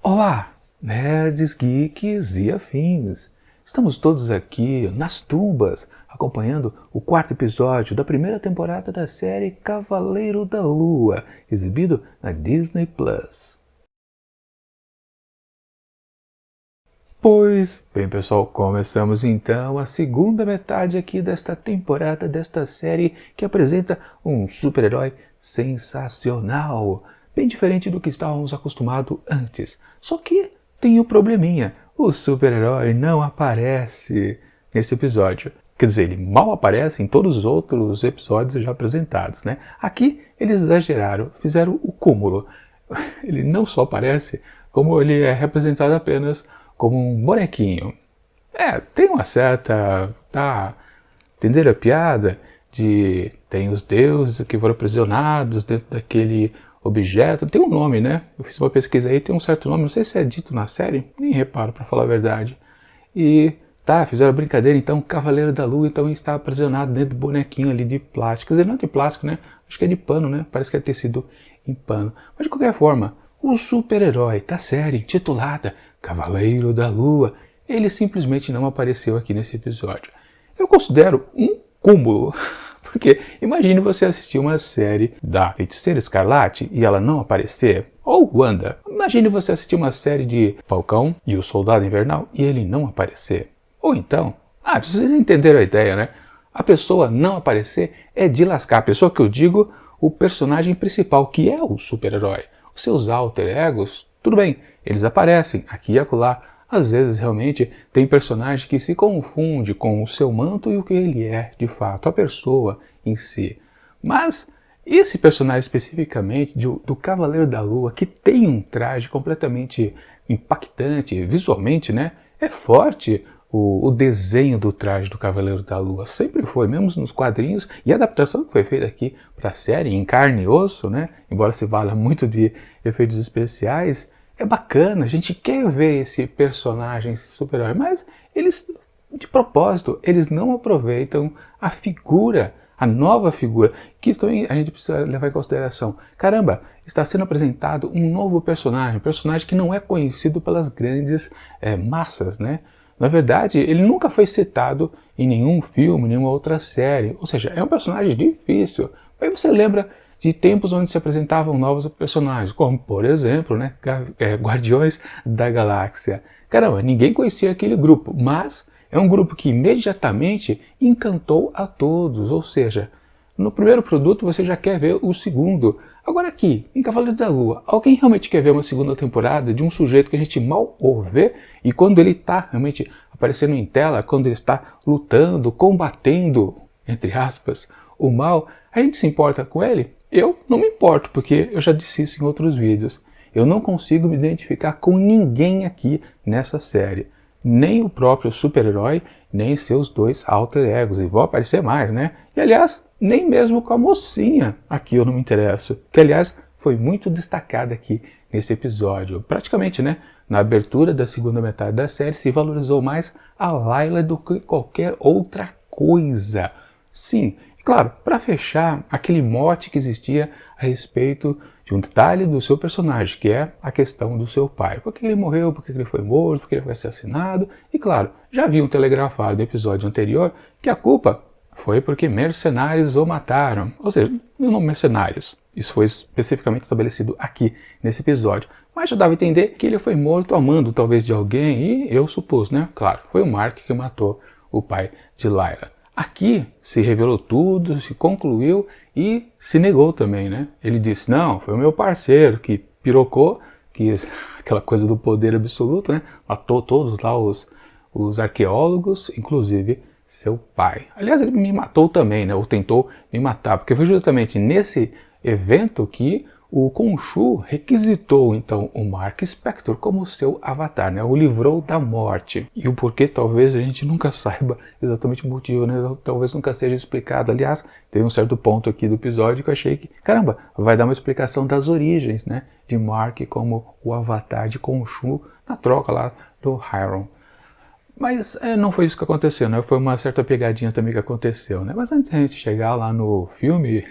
Olá, nerds, geeks e afins! Estamos todos aqui nas tumbas, acompanhando o quarto episódio da primeira temporada da série Cavaleiro da Lua, exibido na Disney+. Pois bem, pessoal, começamos então a segunda metade aqui desta temporada, desta série que apresenta um super-herói sensacional, bem diferente do que estávamos acostumados antes. Só que tem um probleminha, o super-herói não aparece nesse episódio. Quer dizer, ele mal aparece em todos os outros episódios já apresentados, né? Aqui eles exageraram, fizeram o cúmulo. Ele não só aparece, como ele é representado apenas como um bonequinho. Tem uma certa... entenderam a piada? Tem os deuses que foram aprisionados dentro daquele objeto. Tem um nome, né? Eu fiz uma pesquisa aí, tem um certo nome, não sei se é dito na série, nem reparo para falar a verdade. E fizeram brincadeira, então o Cavaleiro da Lua então está aprisionado dentro do bonequinho ali de plástico. Quer dizer, não é de plástico, né? Acho que é de pano, né? Parece que é tecido em pano. Mas de qualquer forma, o super-herói da série, titulada Cavaleiro da Lua, ele simplesmente não apareceu aqui nesse episódio. Eu considero um cúmulo, porque imagine você assistir uma série da Feiticeira Escarlate e ela não aparecer, ou Wanda. Imagine você assistir uma série de Falcão e o Soldado Invernal e ele não aparecer. Ou então, vocês entenderam a ideia, né? A pessoa não aparecer é de lascar. A pessoa que eu digo, o personagem principal, que é o super-herói. Os seus alter egos, tudo bem, eles aparecem aqui e acolá. Às vezes, realmente, tem personagem que se confunde com o seu manto e o que ele é, de fato, a pessoa em si. Mas esse personagem especificamente do Cavaleiro da Lua, que tem um traje completamente impactante, visualmente, né? É forte o desenho do traje do Cavaleiro da Lua. Sempre foi, mesmo nos quadrinhos, e a adaptação que foi feita aqui para a série, em carne e osso, né? Embora se valha muito de efeitos especiais, é bacana, a gente quer ver esse personagem, esse super-herói, mas eles, de propósito, eles não aproveitam a figura, a nova figura, que a gente precisa levar em consideração. Caramba, está sendo apresentado um novo personagem, um personagem que não é conhecido pelas grandes massas, né? Na verdade, ele nunca foi citado em nenhum filme, nenhuma outra série, ou seja, é um personagem difícil. Aí você lembra de tempos onde se apresentavam novos personagens, como, por exemplo, né, Guardiões da Galáxia. Caramba, ninguém conhecia aquele grupo, mas é um grupo que imediatamente encantou a todos, ou seja, no primeiro produto você já quer ver o segundo. Agora aqui, em Cavaleiro da Lua, alguém realmente quer ver uma segunda temporada de um sujeito que a gente mal ouve e quando ele está realmente aparecendo em tela, quando ele está lutando, combatendo, entre aspas, o mal, a gente se importa com ele? Eu não me importo, porque eu já disse isso em outros vídeos. Eu não consigo me identificar com ninguém aqui nessa série. Nem o próprio super-herói, nem seus dois alter egos. E vão aparecer mais, né? E aliás, nem mesmo com a mocinha aqui eu não me interesso. Que aliás, foi muito destacada aqui nesse episódio. Praticamente, né? Na abertura da segunda metade da série se valorizou mais a Layla do que qualquer outra coisa. Sim, claro, para fechar aquele mote que existia a respeito de um detalhe do seu personagem, que é a questão do seu pai. Por que ele morreu, por que ele foi morto, por que ele foi assassinado. E claro, já haviam telegrafado no episódio anterior que a culpa foi porque mercenários o mataram. Ou seja, não mercenários. Isso foi especificamente estabelecido aqui nesse episódio. Mas já dava a entender que ele foi morto amando talvez de alguém e eu supus, né? Claro, foi o Mark que matou o pai de Layla. Aqui se revelou tudo, se concluiu e se negou também, né? Ele disse, não, foi o meu parceiro que pirocou, quis aquela coisa do poder absoluto, né? Matou todos lá os arqueólogos, inclusive seu pai. Aliás, ele me matou também, né? Ou tentou me matar, porque foi justamente nesse evento que o Khonshu requisitou então o Mark Spector como seu avatar, né? O livrou da morte. E o porquê talvez a gente nunca saiba exatamente o motivo, né? Talvez nunca seja explicado. Aliás, tem um certo ponto aqui do episódio que eu achei que, caramba, vai dar uma explicação das origens, né? De Mark como o avatar de Khonshu na troca lá do Hyron. Mas não foi isso que aconteceu, né? Foi uma certa pegadinha também que aconteceu, né? Mas antes de a gente chegar lá no filme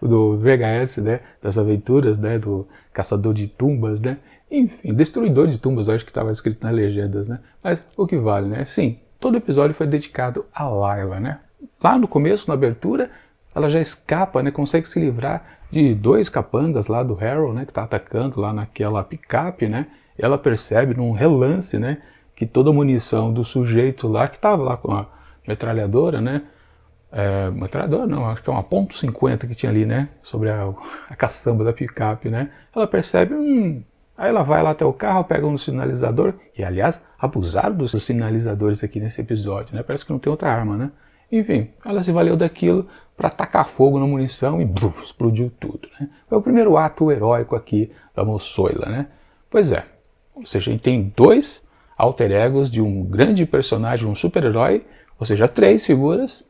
do VHS, né, das aventuras, né, do Caçador de Tumbas, né, Enfim, Destruidor de Tumbas, eu acho que estava escrito nas legendas, né? Mas o que vale, né? Sim, todo episódio foi dedicado a Layla, né? Lá no começo, na abertura, ela já escapa, né? Consegue se livrar de 2 capangas lá do Harold, né? Que tá atacando lá naquela picape, né? E ela percebe num relance, né? Que toda a munição do sujeito lá, que tava lá com a metralhadora, né? Metralhadora não, acho que é uma .50 que tinha ali, né? Sobre a caçamba da picape, né? Ela percebe, Aí ela vai lá até o carro, pega um sinalizador, e aliás, abusaram dos sinalizadores aqui nesse episódio, né? Parece que não tem outra arma, né? Enfim, ela se valeu daquilo para tacar fogo na munição e explodiu tudo, né? Foi o primeiro ato heróico aqui da moçoila, né? Pois é, ou seja, a gente tem 2 alter egos de um grande personagem, um super-herói, ou seja, 3 figuras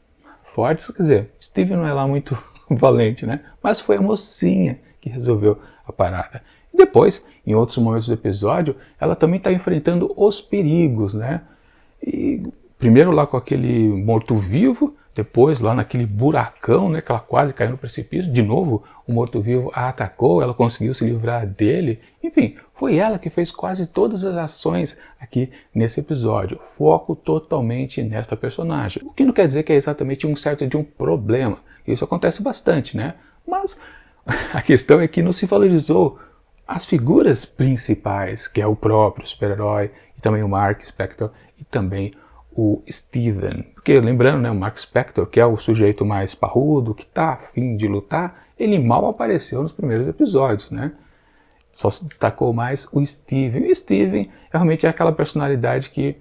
fortes, quer dizer, Steve não é lá muito valente, né? Mas foi a mocinha que resolveu a parada. E depois, em outros momentos do episódio, ela também está enfrentando os perigos, né? E primeiro lá com aquele morto-vivo, depois lá naquele buracão, né, que ela quase caiu no precipício, de novo o morto-vivo a atacou, ela conseguiu se livrar dele. Enfim, foi ela que fez quase todas as ações aqui nesse episódio. Foco totalmente nesta personagem. O que não quer dizer que é exatamente um certo de um problema. Isso acontece bastante, né? Mas a questão é que não se valorizou as figuras principais, que é o próprio super-herói, e também o Mark Spector, e também o Steven. Porque lembrando, né, o Mark Spector, que é o sujeito mais parrudo, que está afim de lutar, ele mal apareceu nos primeiros episódios, né? Só se destacou mais o Steven. E o Steven realmente é aquela personalidade que,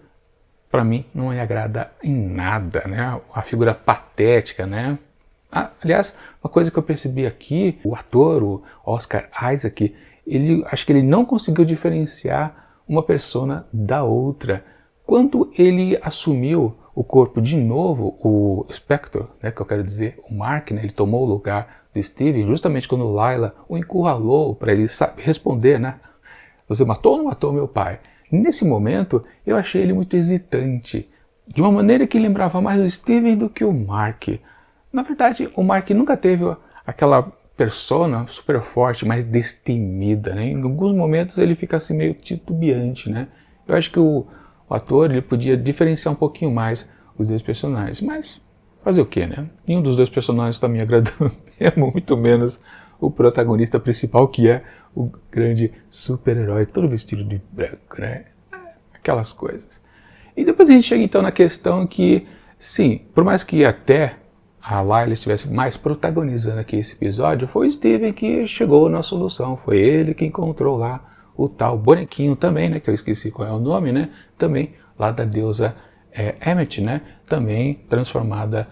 para mim, não me agrada em nada, né? A figura patética, né? Aliás, uma coisa que eu percebi aqui, o ator, o Oscar Isaac, acho que ele não conseguiu diferenciar uma persona da outra. Quando ele assumiu o corpo de novo, o Spector, né, que eu quero dizer, o Mark, né, ele tomou o lugar do Steve, justamente quando Layla o encurralou para ele responder, né? Você matou ou não matou meu pai? Nesse momento, eu achei ele muito hesitante, de uma maneira que lembrava mais o Steven do que o Mark. Na verdade, o Mark nunca teve aquela persona super forte, mais destemida, né? Em alguns momentos ele fica assim meio titubeante, né? Eu acho que o ator ele podia diferenciar um pouquinho mais os 2 personagens, mas fazer o que, né? Nenhum dos 2 personagens está me agradando mesmo, muito menos o protagonista principal, que é o grande super-herói, todo vestido de branco, né? Aquelas coisas. E depois a gente chega então na questão que, sim, por mais que até a Layla estivesse mais protagonizando aqui esse episódio, foi o Steven que chegou na solução, foi ele que encontrou lá o tal bonequinho também, né, que eu esqueci qual é o nome, né, também lá da deusa Emmet, né, também transformada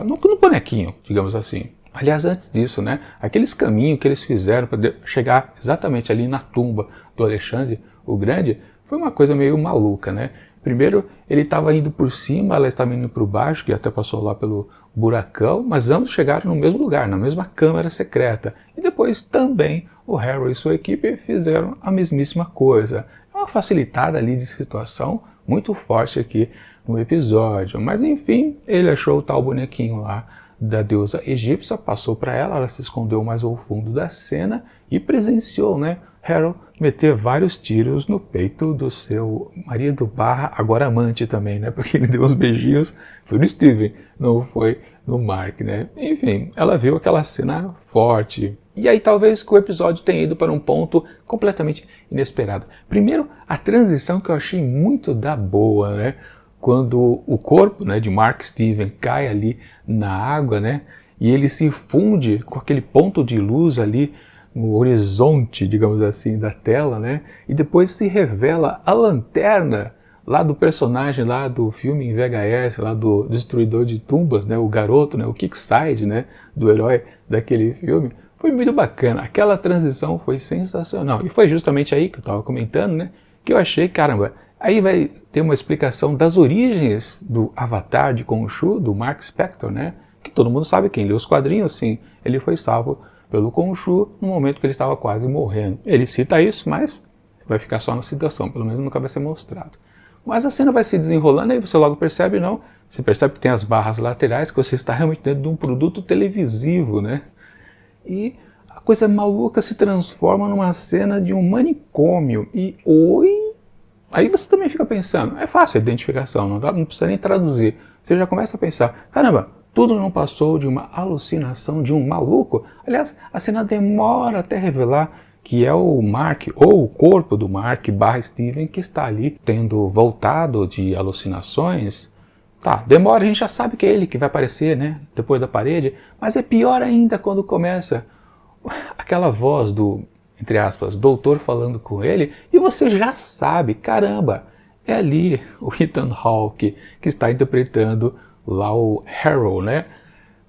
no bonequinho, digamos assim. Aliás, antes disso, né, aqueles caminhos que eles fizeram para chegar exatamente ali na tumba do Alexandre o Grande, foi uma coisa meio maluca, né. Primeiro, ele estava indo por cima, ela estava indo por baixo, que até passou lá pelo buracão, mas ambos chegaram no mesmo lugar, na mesma câmara secreta. E depois também o Harold e sua equipe fizeram a mesmíssima coisa. É uma facilitada ali de situação muito forte aqui no episódio. Mas enfim, ele achou o tal bonequinho lá da deusa egípcia, passou para ela se escondeu mais ao fundo da cena e presenciou, né, Harold meter vários tiros no peito do seu marido / agora amante também, né, porque ele deu uns beijinhos, foi no Steven, não foi no Mark, né. Enfim, ela viu aquela cena forte. E aí talvez que o episódio tenha ido para um ponto completamente inesperado. Primeiro, a transição que eu achei muito da boa, né, quando o corpo, né, de Mark Steven cai ali na água, né, e ele se funde com aquele ponto de luz ali no horizonte, digamos assim, da tela, né, e depois se revela a lanterna lá do personagem lá do filme em VHS, lá do Destruidor de Tumbas, né, o garoto, né, o Kickside, né, do herói daquele filme. Foi muito bacana, aquela transição foi sensacional, e foi justamente aí que eu estava comentando, né, que eu achei, caramba, aí vai ter uma explicação das origens do Avatar de Khonshu, do Mark Spector, né? Que todo mundo sabe, quem lê os quadrinhos, sim, ele foi salvo pelo Khonshu no momento que ele estava quase morrendo. Ele cita isso, mas vai ficar só na citação, pelo menos nunca vai ser mostrado. Mas a cena vai se desenrolando, aí você logo percebe, não? Você percebe que tem as barras laterais, que você está realmente dentro de um produto televisivo, né? E a coisa maluca se transforma numa cena de um manicômio. E oi? Aí você também fica pensando, é fácil a identificação, não precisa nem traduzir. Você já começa a pensar, caramba, tudo não passou de uma alucinação de um maluco? Aliás, a cena demora até revelar que é o Mark, ou o corpo do Mark / Steven, que está ali tendo voltado de alucinações. Tá, demora, a gente já sabe que é ele que vai aparecer, né, depois da parede, mas é pior ainda quando começa aquela voz do, entre aspas, doutor falando com ele, e você já sabe, caramba, é ali o Ethan Hawke que está interpretando lá o Harold, né?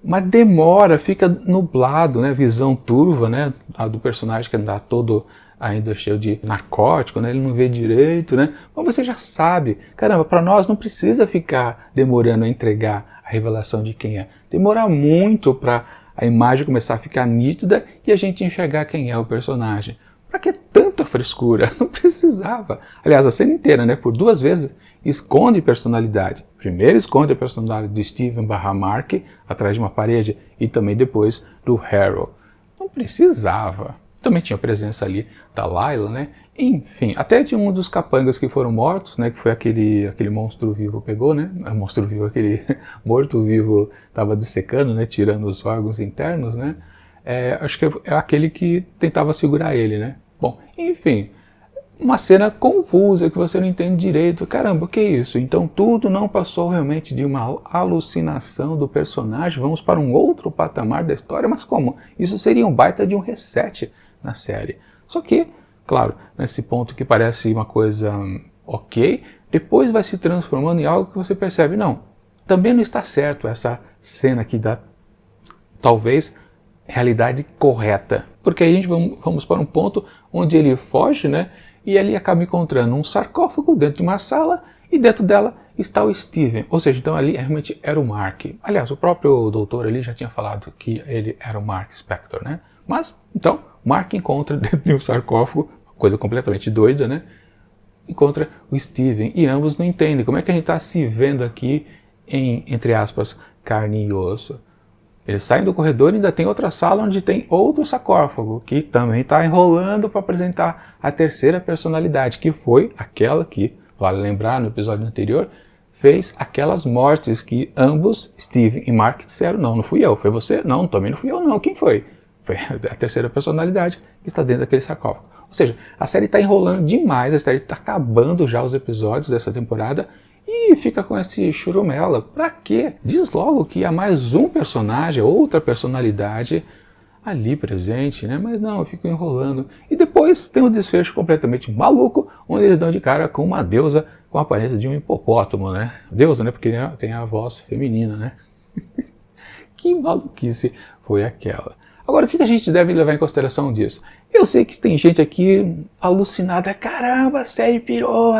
Mas demora, fica nublado, né? Visão turva, né? Do personagem que anda todo ainda cheio de narcótico, né? Ele não vê direito, né? Mas você já sabe, caramba, para nós não precisa ficar demorando a entregar a revelação de quem é. Demora muito para a imagem começar a ficar nítida e a gente enxergar quem é o personagem. Para que tanta frescura? Não precisava. Aliás, a cena inteira, né? Por 2 vezes, esconde personalidade. Primeiro esconde a personalidade do Steven / Mark atrás de uma parede e também depois do Harold. Não precisava. Também tinha a presença ali da Layla, né? Enfim, até de um dos capangas que foram mortos, né? Que foi aquele monstro vivo pegou, né? Monstro vivo, aquele morto-vivo estava dissecando, né? Tirando os órgãos internos, né? Acho que é aquele que tentava segurar ele, né? Bom, enfim, uma cena confusa que você não entende direito. Caramba, o que é isso? Então tudo não passou realmente de uma alucinação do personagem? Vamos para um outro patamar da história? Mas como? Isso seria um baita de um reset na série. Só que, claro, nesse ponto que parece uma coisa ok, depois vai se transformando em algo que você percebe, não, também não está certo essa cena aqui da, talvez, realidade correta. Porque aí a gente vamos para um ponto onde ele foge, né? E ele acaba encontrando um sarcófago dentro de uma sala e dentro dela está o Steven. Ou seja, então ali realmente era o Mark. Aliás, o próprio doutor ali já tinha falado que ele era o Mark Spector, né? Mas, então, Mark encontra dentro de um sarcófago, coisa completamente doida, né? Encontra o Steven e ambos não entendem como é que a gente está se vendo aqui em, entre aspas, carne e osso. Eles saem do corredor e ainda tem outra sala onde tem outro sarcófago, que também está enrolando para apresentar a terceira personalidade, que foi aquela que, vale lembrar, no episódio anterior, fez aquelas mortes que ambos, Steve e Mark, disseram, não fui eu, foi você? Não, também não fui eu não, quem foi? Foi a terceira personalidade que está dentro daquele sarcófago. Ou seja, a série está enrolando demais, a série está acabando já os episódios dessa temporada, e fica com esse churumela. Pra quê? Diz logo que há mais um personagem, outra personalidade ali presente, né? Mas não, eu fico enrolando. E depois tem um desfecho completamente maluco, onde eles dão de cara com uma deusa com a aparência de um hipopótamo, né? Deusa, né? Porque tem a voz feminina, né? Que maluquice foi aquela? Agora, o que a gente deve levar em consideração disso? Eu sei que tem gente aqui alucinada, caramba, a série pirou,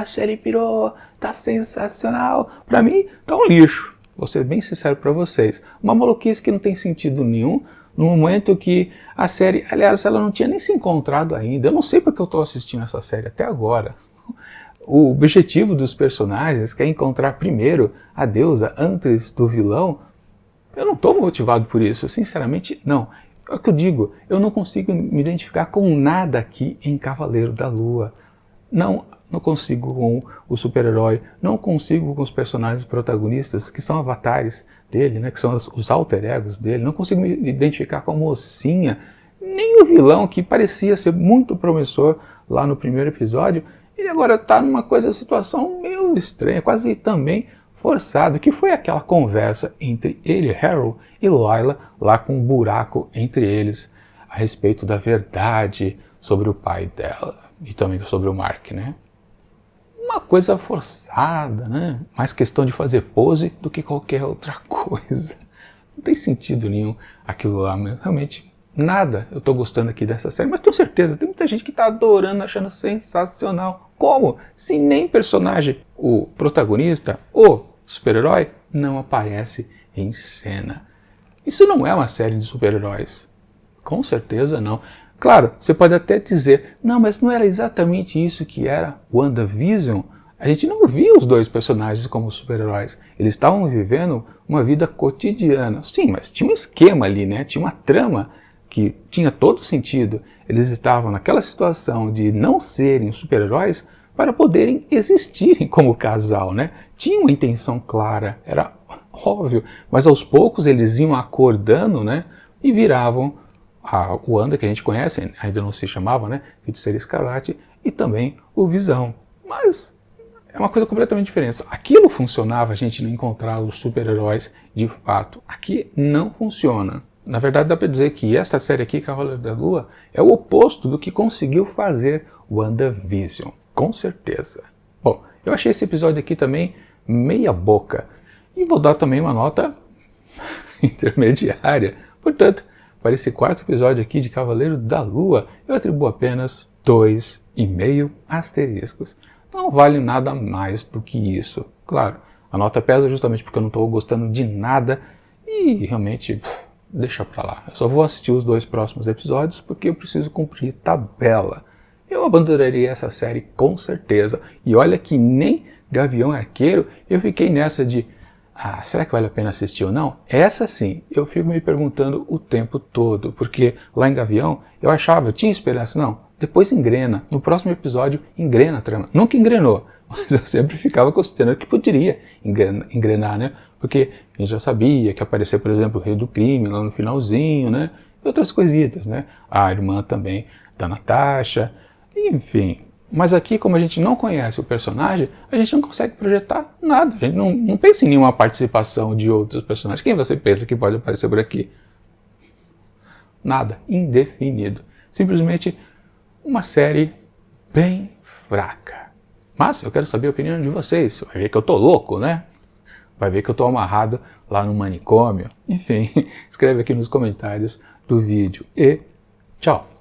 tá sensacional. Pra mim, tá um lixo. Vou ser bem sincero pra vocês. Uma maluquice que não tem sentido nenhum, no momento que a série, aliás, ela não tinha nem se encontrado ainda. Eu não sei porque eu tô assistindo essa série até agora. O objetivo dos personagens que é encontrar primeiro a deusa antes do vilão. Eu não tô motivado por isso, sinceramente, não. É o que eu digo, eu não consigo me identificar com nada aqui em Cavaleiro da Lua. Não consigo com o super-herói, não consigo com os personagens protagonistas, que são avatares dele, né, que são os alter egos dele. Não consigo me identificar com a mocinha, nem o vilão, que parecia ser muito promissor lá no primeiro episódio. Ele agora está numa situação meio estranha, quase também forçado, que foi aquela conversa entre ele, Harold, e Layla, lá com um buraco entre eles, a respeito da verdade sobre o pai dela, e também sobre o Mark, né? Uma coisa forçada, né? Mais questão de fazer pose do que qualquer outra coisa. Não tem sentido nenhum aquilo lá, realmente nada. Eu tô gostando aqui dessa série, mas tenho certeza, tem muita gente que tá adorando, achando sensacional. Como? Se nem personagem, o protagonista, o super-herói, não aparece em cena. Isso não é uma série de super-heróis. Com certeza não. Claro, você pode até dizer, não, mas não era exatamente isso que era WandaVision. A gente não via os dois personagens como super-heróis. Eles estavam vivendo uma vida cotidiana. Sim, mas tinha um esquema ali, né? Tinha uma trama que tinha todo sentido. Eles estavam naquela situação de não serem super-heróis para poderem existirem como casal, né? Tinha uma intenção clara, era óbvio, mas aos poucos eles iam acordando, né? E viravam a Wanda, que a gente conhece, ainda não se chamava, né? Feiticeira Escarlate, e também o Visão. Mas é uma coisa completamente diferente. Aquilo funcionava, a gente não encontrar os super-heróis de fato. Aqui não funciona. Na verdade, dá para dizer que esta série aqui, Cavaleiro da Lua, é o oposto do que conseguiu fazer WandaVision. Com certeza. Bom, eu achei esse episódio aqui também meia boca. E vou dar também uma nota intermediária. Portanto, para esse quarto episódio aqui de Cavaleiro da Lua, eu atribuo apenas 2,5 asteriscos. Não vale nada mais do que isso. Claro, a nota pesa justamente porque eu não estou gostando de nada e realmente deixa pra lá. Eu só vou assistir os 2 próximos episódios porque eu preciso cumprir tabela. Eu abandonaria essa série com certeza. E olha que nem Gavião Arqueiro eu fiquei nessa de será que vale a pena assistir ou não? Essa sim, eu fico me perguntando o tempo todo, porque lá em Gavião eu tinha esperança, não. Depois engrena, no próximo episódio engrena a trama. Nunca engrenou, mas eu sempre ficava considerando que poderia engrenar, né? Porque a gente já sabia que aparecia, por exemplo, o Rei do Crime lá no finalzinho, né? E outras coisitas, né? A irmã também da Natasha, enfim. Mas aqui, como a gente não conhece o personagem, a gente não consegue projetar nada. A gente não pensa em nenhuma participação de outros personagens. Quem você pensa que pode aparecer por aqui? Nada. Indefinido. Simplesmente uma série bem fraca. Mas eu quero saber a opinião de vocês. Vai ver que eu tô louco, né? Vai ver que eu tô amarrado lá no manicômio. Enfim, escreve aqui nos comentários do vídeo. E tchau!